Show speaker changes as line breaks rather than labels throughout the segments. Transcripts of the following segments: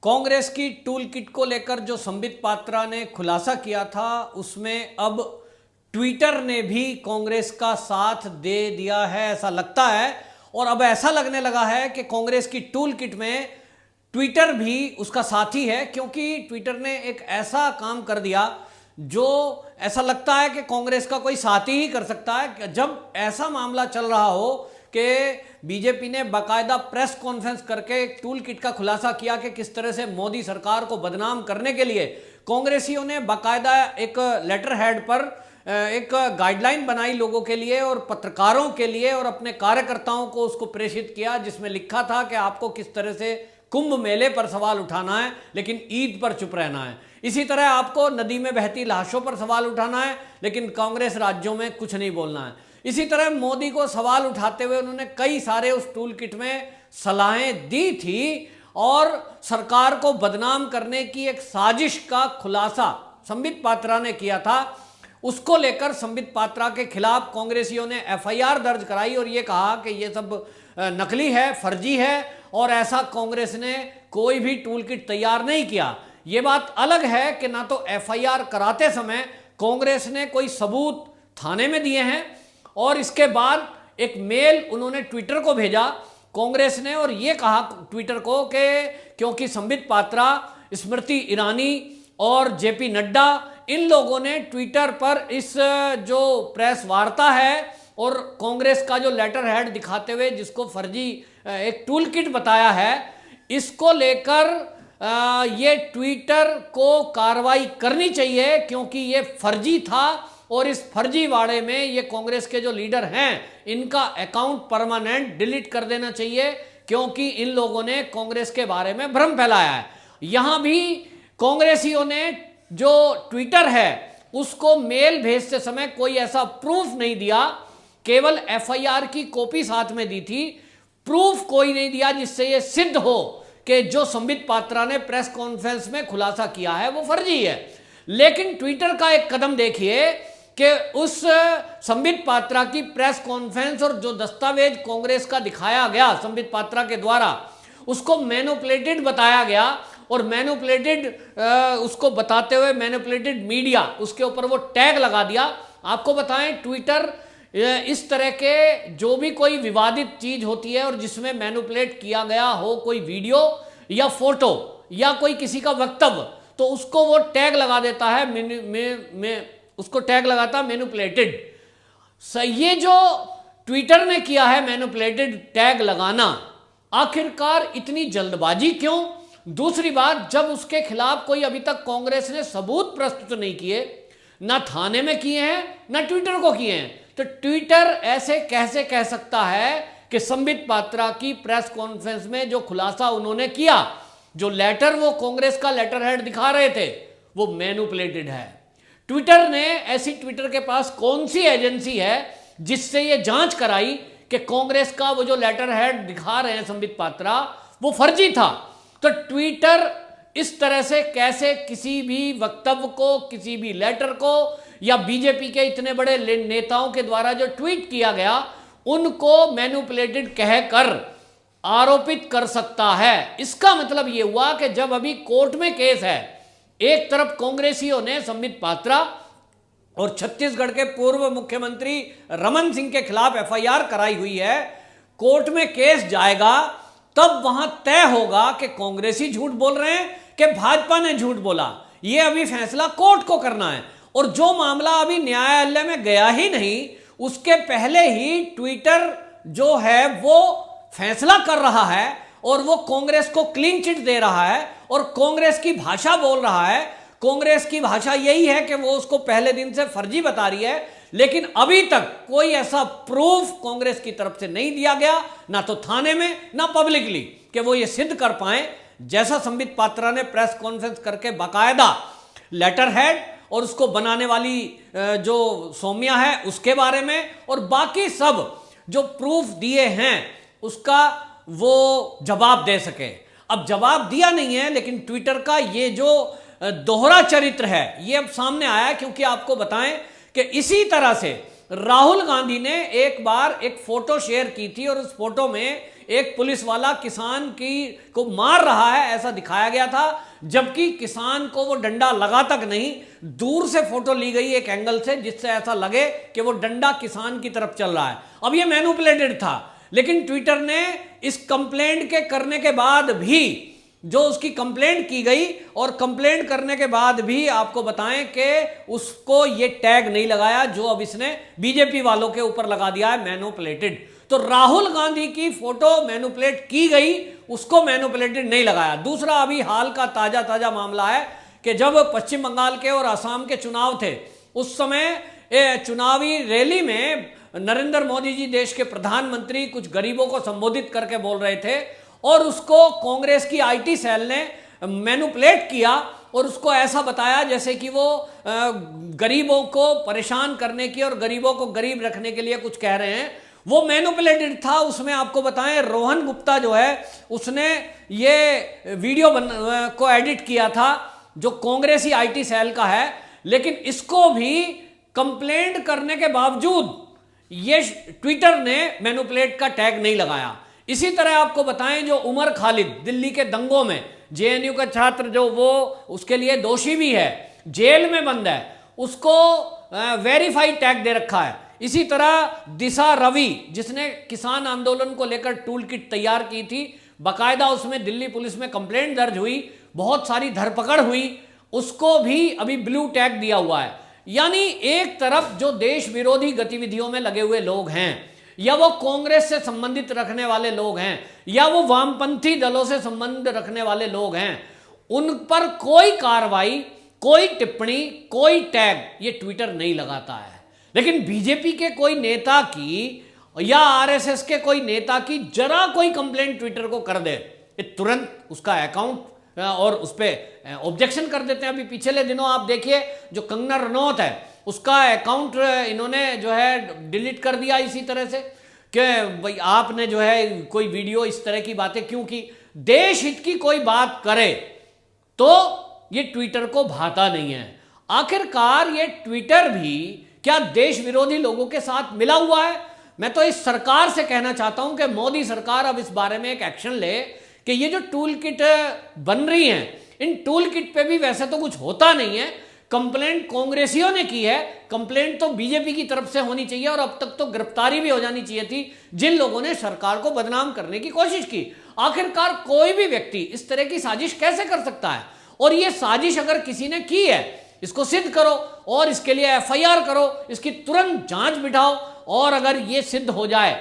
कांग्रेस की tool kit को लेकर जो संबित पात्रा ने खुलासा किया था उसमें अब ट्विटर ने भी कांग्रेस का साथ दे दिया है, ऐसा लगता है। और अब ऐसा लगने लगा है कि कांग्रेस की टूल किट में ट्विटर भी उसका साथी है, क्योंकि ट्विटर ने एक ऐसा काम कर दिया जो ऐसा लगता है कि कांग्रेस का कोई साथी ही कर सकता है। जब ऐसा मामला चल रहा हो कि बीजेपी ने बाकायदा प्रेस कॉन्फ्रेंस करके एक टूल किट का खुलासा किया कि किस तरह से मोदी सरकार को बदनाम करने के लिए कांग्रेसियों ने बाकायदा एक लेटर हेड पर एक गाइडलाइन बनाई लोगों के लिए और पत्रकारों के लिए और अपने कार्यकर्ताओं को उसको प्रेषित किया, जिसमें लिखा था कि आपको किस तरह से कुंभ मेले पर सवाल उठाना है लेकिन ईद पर चुप रहना है। इसी तरह आपको नदी में बहती लाशों पर सवाल उठाना है लेकिन कांग्रेस राज्यों में कुछ नहीं बोलना है। इसी तरह मोदी को सवाल उठाते हुए उन्होंने कई सारे उस टूल किट में सलाहें दी थी और सरकार को बदनाम करने की एक साजिश का खुलासा संबित पात्रा ने किया था। उसको लेकर संबित पात्रा के खिलाफ कांग्रेसियों ने एफआईआर दर्ज कराई और ये कहा कि ये सब नकली है, फर्जी है और ऐसा कांग्रेस ने कोई भी टूल किट तैयार नहीं किया। ये बात अलग है कि ना तो एफआईआर कराते समय कांग्रेस ने कोई सबूत थाने में दिए हैं और इसके बाद एक मेल उन्होंने ट्विटर को भेजा कांग्रेस ने और ये कहा ट्विटर को कि क्योंकि संबित पात्रा, स्मृति ईरानी और जेपी नड्डा, इन लोगों ने ट्विटर पर इस जो प्रेस वार्ता है और कांग्रेस का जो लेटर हेड दिखाते हुए जिसको फर्जी एक टूल किट बताया है, इसको लेकर ये ट्विटर को कार्रवाई करनी चाहिए क्योंकि ये फर्जी था और इस फर्जीवाड़े में ये कांग्रेस के जो लीडर हैं इनका अकाउंट परमानेंट डिलीट कर देना चाहिए क्योंकि इन लोगों ने कांग्रेस के बारे में भ्रम फैलाया है। यहां भी कांग्रेसियों ने जो ट्विटर है उसको मेल भेजते समय कोई ऐसा प्रूफ नहीं दिया, केवल एफआईआर की कॉपी साथ में दी थी, प्रूफ कोई नहीं दिया जिससे यह सिद्ध हो कि जो संबित पात्रा ने प्रेस कॉन्फ्रेंस में खुलासा किया है वो फर्जी है। लेकिन ट्विटर का एक कदम देखिए कि उस संबित पात्रा की प्रेस कॉन्फ्रेंस और जो दस्तावेज कांग्रेस का दिखाया गया संबित पात्रा के द्वारा उसको मैनिपुलेटेड बताया गया और मैनिपुलेटेड उसको बताते हुए मैनिपुलेटेड मीडिया उसके ऊपर वो टैग लगा दिया। आपको बताएं ट्विटर इस तरह के जो भी कोई विवादित चीज होती है और जिसमें मैनिपुलेट किया गया हो कोई वीडियो या फोटो या कोई किसी का वक्तव्य तो उसको वो टैग लगा देता है, उसको टैग लगाता मैनिपुलेटेड। ये जो ट्विटर ने किया है मैनिपुलेटेड टैग लगाना, आखिरकार इतनी जल्दबाजी क्यों? दूसरी बात, जब उसके खिलाफ कोई अभी तक कांग्रेस ने सबूत प्रस्तुत नहीं किए, ना थाने में किए हैं ना ट्विटर को किए हैं, तो ट्विटर ऐसे कैसे कह सकता है कि संबित पात्रा की प्रेस कॉन्फ्रेंस में जो खुलासा उन्होंने किया, जो लेटर वो कांग्रेस का लेटर हेड दिखा रहे थे वो मैनिपुलेटेड है। ट्विटर ने ऐसी ट्विटर के पास कौन सी एजेंसी है जिससे ये जांच कराई कि कांग्रेस का वो जो लेटर हेड दिखा रहे हैं संबित पात्रा वो फर्जी था? तो ट्विटर इस तरह से कैसे किसी भी वक्तव्य को, किसी भी लेटर को या बीजेपी के इतने बड़े नेताओं के द्वारा जो ट्वीट किया गया उनको मैनिपुलेटेड कहकर आरोपित कर सकता है? इसका मतलब यह हुआ कि जब अभी कोर्ट में केस है, एक तरफ कांग्रेसियों ने संबित पात्रा और छत्तीसगढ़ के पूर्व मुख्यमंत्री रमन सिंह के खिलाफ एफआईआर कराई हुई है, कोर्ट में केस जाएगा तब वहां तय होगा कि कांग्रेसी झूठ बोल रहे हैं कि भाजपा ने झूठ बोला। यह अभी फैसला कोर्ट को करना है और जो मामला अभी न्यायालय में गया ही नहीं उसके पहले ही ट्विटर जो है वो फैसला कर रहा है और वो कांग्रेस को क्लीन चिट दे रहा है और कांग्रेस की भाषा बोल रहा है। कांग्रेस की भाषा यही है कि वो उसको पहले दिन से फर्जी बता रही है, लेकिन अभी तक कोई ऐसा प्रूफ कांग्रेस की तरफ से नहीं दिया गया, ना तो थाने में ना पब्लिकली, कि वो ये सिद्ध कर पाए जैसा संबित पात्रा ने प्रेस कॉन्फ्रेंस करके बाकायदा लेटर हेड और उसको बनाने वाली जो सौम्या है उसके बारे में और बाकी सब जो प्रूफ दिए हैं उसका वो जवाब दे सके। अब जवाब दिया नहीं है, लेकिन ट्विटर का ये जो दोहरा चरित्र है ये अब सामने आया, क्योंकि आपको बताएं कि इसी तरह से राहुल गांधी ने एक बार एक फोटो शेयर की थी और उस फोटो में एक पुलिस वाला किसान को मार रहा है ऐसा दिखाया गया था, जबकि किसान को वो डंडा लगा तक नहीं, दूर से फोटो ली गई एक एंगल से जिससे ऐसा लगे कि वो डंडा किसान की तरफ चल रहा है। अब ये मैनिपुलेटेड था, लेकिन ट्विटर ने इस कंप्लेंट के करने के बाद भी, जो उसकी कंप्लेंट की गई और कंप्लेंट करने के बाद भी आपको बताएं कि उसको ये टैग नहीं लगाया जो अब इसने बीजेपी वालों के ऊपर लगा दिया है, मैनिपुलेटेड। तो राहुल गांधी की फोटो मैनिपुलेट की गई, उसको मैनिपुलेटेड नहीं लगाया। दूसरा, अभी हाल का ताजा मामला है कि जब पश्चिम बंगाल के और असम के चुनाव थे, उस समय चुनावी रैली में नरेंद्र मोदी जी, देश के प्रधानमंत्री, कुछ गरीबों को संबोधित करके बोल रहे थे और उसको कांग्रेस की आईटी सेल ने मैनिपुलेट किया और उसको ऐसा बताया जैसे कि वो गरीबों को परेशान करने की और गरीबों को गरीब रखने के लिए कुछ कह रहे हैं। वो मैनिपुलेटेड था। उसमें आपको बताएं, रोहन गुप्ता जो है उसने ये वीडियो को एडिट किया था, जो कांग्रेसी आईटी सेल का है, लेकिन इसको भी कंप्लेंट करने के बावजूद ये ट्विटर ने मैनिपुलेट का टैग नहीं लगाया। इसी तरह आपको बताएं, जो उमर खालिद दिल्ली के दंगों में जेएनयू का छात्र, जो वो उसके लिए दोषी भी है, जेल में बंद है, उसको वेरीफाइड टैग दे रखा है। इसी तरह दिशा रवि, जिसने किसान आंदोलन को लेकर टूल किट तैयार की थी, बाकायदा उसमें दिल्ली पुलिस में कंप्लेंट दर्ज हुई, बहुत सारी धरपकड़ हुई, उसको भी अभी ब्लू टैग दिया हुआ है। यानी एक तरफ जो देश विरोधी गतिविधियों में लगे हुए लोग हैं, या वो कांग्रेस से संबंधित रखने वाले लोग हैं, या वो वामपंथी दलों से संबंध रखने वाले लोग हैं, उन पर कोई कार्रवाई, कोई टिप्पणी, कोई टैग ये ट्विटर नहीं लगाता है। लेकिन बीजेपी के कोई नेता की या आरएसएस के कोई नेता की जरा कोई कंप्लेंट ट्विटर को कर दे, ये तुरंत उसका अकाउंट और उस पर ऑब्जेक्शन कर देते हैं। अभी पिछले दिनों आप देखिए, जो कंगना रनौत है, उसका अकाउंट इन्होंने जो है डिलीट कर दिया इसी तरह से कि भाई आपने जो है कोई वीडियो इस तरह की बातें क्यों की। देश हित की कोई बात करे तो ये ट्विटर को भाता नहीं है। आखिरकार ये ट्विटर भी क्या देश विरोधी लोगों के साथ मिला हुआ है? मैं तो इस सरकार से कहना चाहता हूं कि मोदी सरकार अब इस बारे में एक एक्शन ले कि ये जो टूल किट बन रही हैं, इन टूल किट पे भी वैसे तो कुछ होता नहीं है। कंप्लेंट कांग्रेसियों ने की है, कंप्लेंट तो बीजेपी की तरफ से होनी चाहिए और अब तक तो गिरफ्तारी भी हो जानी चाहिए थी जिन लोगों ने सरकार को बदनाम करने की कोशिश की। आखिरकार कोई भी व्यक्ति इस तरह की साजिश कैसे कर सकता है? और ये साजिश अगर किसी ने की है, इसको सिद्ध करो और इसके लिए एफआईआर करो, इसकी तुरंत जांच बिठाओ। और अगर ये सिद्ध हो जाए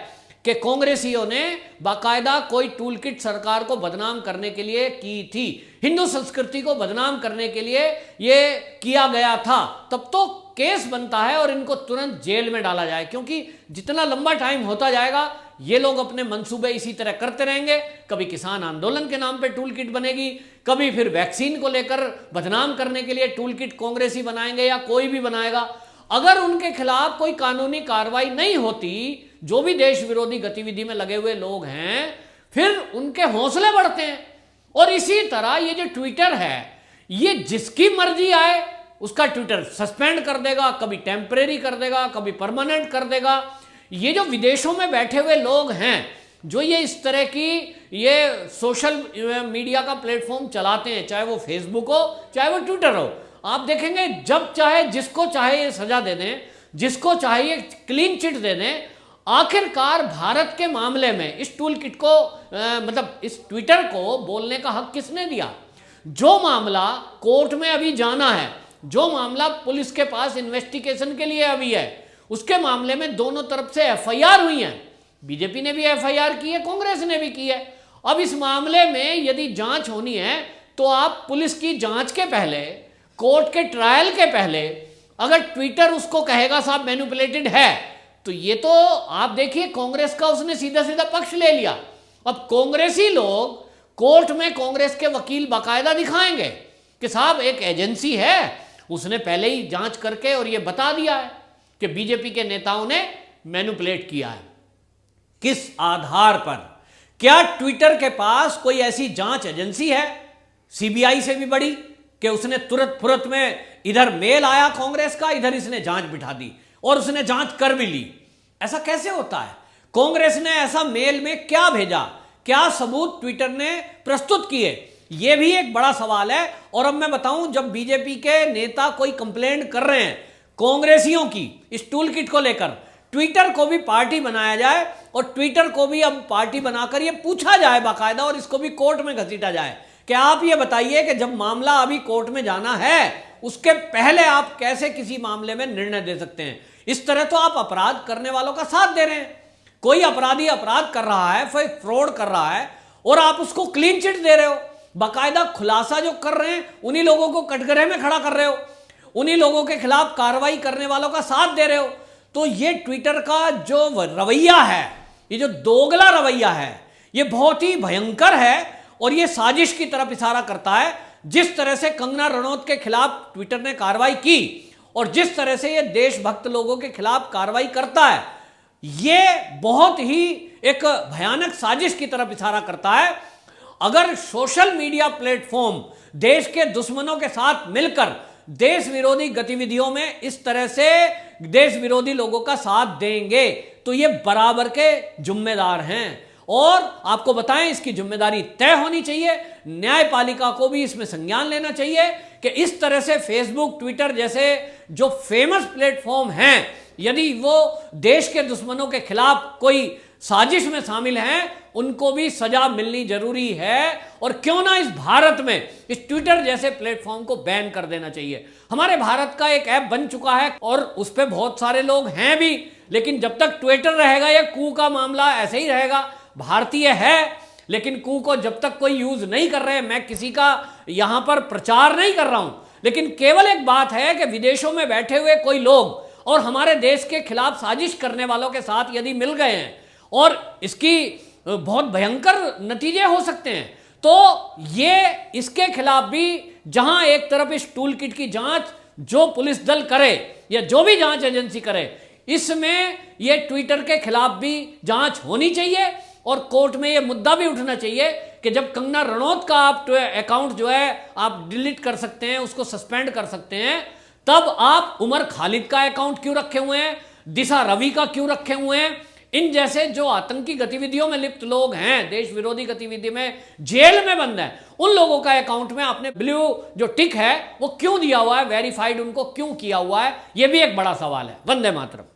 कि कांग्रेसियों ने बाकायदा कोई टूल किट सरकार को बदनाम करने के लिए की थी, हिंदू संस्कृति को बदनाम करने के लिए ये किया गया था, तब तो केस बनता है और इनको तुरंत जेल में डाला जाए। क्योंकि जितना लंबा टाइम होता जाएगा, ये लोग अपने मंसूबे इसी तरह करते रहेंगे। कभी किसान आंदोलन के नाम पे टूल किट बनेगी, कभी फिर वैक्सीन को लेकर बदनाम करने के लिए टूल किट कांग्रेसी बनाएंगे या कोई भी बनाएगा। अगर उनके खिलाफ कोई कानूनी कार्रवाई नहीं होती, जो भी देश विरोधी गतिविधि में लगे हुए लोग हैं, फिर उनके हौसले बढ़ते हैं। और इसी तरह ये जो ट्विटर है, ये जिसकी मर्जी आए उसका ट्विटर सस्पेंड कर देगा, कभी टेम्परेरी कर देगा, कभी परमानेंट कर देगा। ये जो विदेशों में बैठे हुए लोग हैं, जो ये इस तरह की ये सोशल मीडिया का प्लेटफॉर्म चलाते हैं, चाहे वो फेसबुक हो चाहे वो ट्विटर हो, आप देखेंगे जब चाहे जिसको चाहे ये सजा दे दें, जिसको चाहे ये क्लीन चिट दे दें। आखिरकार भारत के मामले में इस टूल किट को मतलब इस ट्विटर को बोलने का हक किसने दिया? जो मामला कोर्ट में अभी जाना है, जो मामला पुलिस के पास इन्वेस्टिगेशन के लिए अभी है, उसके मामले में दोनों तरफ से एफआईआर हुई है। बीजेपी ने भी एफआईआर की है, कांग्रेस ने भी की है। अब इस मामले में यदि जांच होनी है तो आप पुलिस की जांच के पहले, कोर्ट के ट्रायल के पहले, अगर ट्विटर उसको कहेगा साहब मैनिपुलेटेड है, तो ये तो आप देखिए कांग्रेस का उसने सीधा सीधा पक्ष ले लिया। अब कांग्रेसी लोग कोर्ट में कांग्रेस के वकील बाकायदा दिखाएंगे कि साहब एक एजेंसी है, उसने पहले ही जांच करके और ये बता दिया है कि बीजेपी के नेताओं ने मैनिपुलेट किया है। किस आधार पर? क्या ट्विटर के पास कोई ऐसी जांच एजेंसी है सीबीआई से भी बड़ी कि उसने तुरंत फुरत में, इधर मेल आया कांग्रेस का, इधर इसने जांच बिठा दी और उसने जांच कर भी ली? ऐसा कैसे होता है? कांग्रेस ने ऐसा मेल में क्या भेजा क्या सबूत ट्विटर ने प्रस्तुत किए, यह भी एक बड़ा सवाल है। और अब मैं बताऊं, जब बीजेपी के नेता कोई कंप्लेंट कर रहे हैं कांग्रेसियों की इस टूल किट को लेकर, ट्विटर को भी पार्टी बनाया जाए और ट्विटर को भी अब पार्टी बनाकर यह पूछा जाए बाकायदा और इसको भी कोर्ट में घसीटा जाए कि आप ये बताइए कि जब मामला अभी कोर्ट में जाना है उसके पहले आप कैसे किसी मामले में निर्णय दे सकते हैं। इस तरह तो आप अपराध करने वालों का साथ दे रहे हैं। कोई अपराधी अपराध कर रहा है, कोई फ्रॉड कर रहा है और आप उसको क्लीन चिट दे रहे हो, बाकायदा खुलासा जो कर रहे हैं उन्हीं लोगों को कटघरे में खड़ा कर रहे हो, उन्हीं लोगों के खिलाफ कार्रवाई करने वालों का साथ दे रहे हो। तो ये ट्विटर का जो रवैया है, ये जो दोगला रवैया है, ये बहुत ही भयंकर है और ये साजिश की तरफ इशारा करता है। जिस तरह से कंगना रनौत के खिलाफ ट्विटर ने कार्रवाई की और जिस तरह से ये देशभक्त लोगों के खिलाफ कार्रवाई करता है, ये बहुत ही एक भयानक साजिश की तरफ इशारा करता है। अगर सोशल मीडिया प्लेटफॉर्म देश के दुश्मनों के साथ मिलकर देश विरोधी गतिविधियों में इस तरह से देश विरोधी लोगों का साथ देंगे तो ये बराबर के जिम्मेदार हैं। और आपको बताएं, इसकी जिम्मेदारी तय होनी चाहिए, न्यायपालिका को भी इसमें संज्ञान लेना चाहिए कि इस तरह से फेसबुक, ट्विटर जैसे जो फेमस प्लेटफॉर्म हैं, यदि वो देश के दुश्मनों के खिलाफ कोई साजिश में शामिल हैं, उनको भी सजा मिलनी जरूरी है। और क्यों ना इस भारत में इस ट्विटर जैसे प्लेटफॉर्म को बैन कर देना चाहिए। हमारे भारत का एक ऐप बन चुका है और उस पर बहुत सारे लोग हैं भी, लेकिन जब तक ट्विटर रहेगा ये कू का मामला ऐसे ही रहेगा। भारतीय है लेकिन कू को जब तक कोई यूज नहीं कर रहे, मैं किसी का यहां पर प्रचार नहीं कर रहा हूं, लेकिन केवल एक बात है कि विदेशों में बैठे हुए कोई लोग और हमारे देश के खिलाफ साजिश करने वालों के साथ यदि मिल गए हैं और इसकी बहुत भयंकर नतीजे हो सकते हैं, तो ये इसके खिलाफ भी जहां एक तरफ इस टूल किट की जांच जो पुलिस दल करे या जो भी जांच एजेंसी करे, इसमें ये ट्विटर के खिलाफ भी जांच होनी चाहिए और कोर्ट में ये मुद्दा भी उठना चाहिए कि जब कंगना रनौत का आप अकाउंट जो है आप डिलीट कर सकते हैं, उसको सस्पेंड कर सकते हैं, तब आप उमर खालिद का अकाउंट क्यों रखे हुए हैं, दिशा रवि का क्यों रखे हुए हैं, इन जैसे जो आतंकी गतिविधियों में लिप्त लोग हैं, देश विरोधी गतिविधि में जेल में बंद है, उन लोगों का अकाउंट में आपने ब्लू जो टिक है वो क्यों दिया हुआ है, वेरीफाइड उनको क्यों किया हुआ है, यह भी एक बड़ा सवाल है। वंदे मातरम।